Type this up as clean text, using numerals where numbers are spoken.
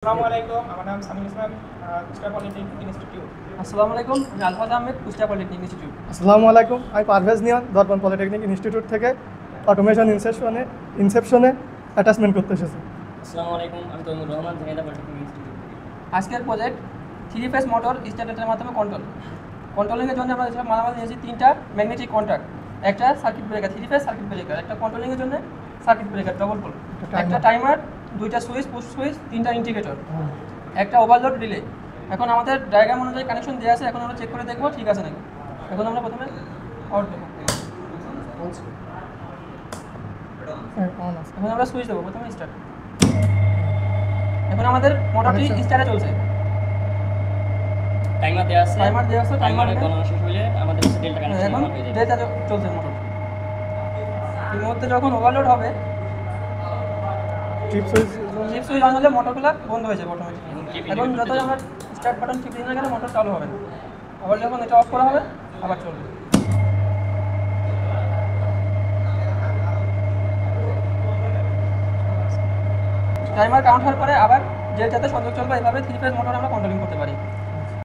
আসসালামু আলাইকুম, আমার নাম সামিল ইসলাম, কুষ্টিয়া পলিটেকনিক ইনস্টিটিউট। আসসালামু আলাইকুম, আমি আলফাজ আহমেদ, কুষ্টিয়া পলিটেকনিক ইনস্টিটিউট। আসসালামু আলাইকুম, আমি পারভেজ নিয়ান, দর্পণ পলিটেকনিক ইনস্টিটিউট থেকে অটোমেশন ইনসেপশনে অ্যাটাচমেন্ট করতে এসেছি। আসসালামু আলাইকুম, আমি তৈমুর রহমান, ঝিনাইদহ পলিটেকনিক ইনস্টিটিউট। আজকের প্রজেক্ট 3 ফেজ মোটর স্টার্টারের মাধ্যমে কন্ট্রোলিংয়ের জন্য আমরা মালামাল নিয়েছি 3টা ম্যাগনেটিক কন্ট্যাক্ট, একটা circuit breaker 3 phase circuit breaker, একটা কন্ট্রোলিংয়ের জন্য সার্কিট ব্রেকার ডবল পোল, একটা টাইমার, 2টা সুইচ পুশ সুইচ, 3টা ইন্ডিকেটর, একটা ওভারলোড রিলে। এখন আমাদের ডায়াগ্রাম অনুযায়ী কানেকশন দেওয়া আছে, এখন আমরা চেক করে দেখবো ঠিক আছে নাকি। এখন আমরা প্রথমে আউট দেবো, এখন আমরা সুইচ দেবো, প্রথমে স্টার্ট। এখন আমাদের মোটরটি স্টার্টে চলছে, টাইমার দেওয়া আছে, টাইমারে গণনা শেষ হলে আমাদের কাছে ডেল্টা কানেকশন এখন হয়ে যাবে। ডেল্টা চলছে মোটর। এই মুহূর্তে যখন ওভারলোড হবে, টিপ সুইচ সুইচ অন হলে মোটরগুলো বন্ধ হয়ে যাবে অটোমেটিক। এখন যত আমরা স্টার্ট বাটন টিপ দিই না কেন মোটর চালু হবে না। আবার যখন এটা অফ করা হবে আবার চলবে। টাইমার কাউন্ট হওয়ার পরে আবার ডেল্টাতে সংযোগ চলবে। এভাবে 3 ফেজ মোটর আমরা কন্ট্রোলিং করতে পারি।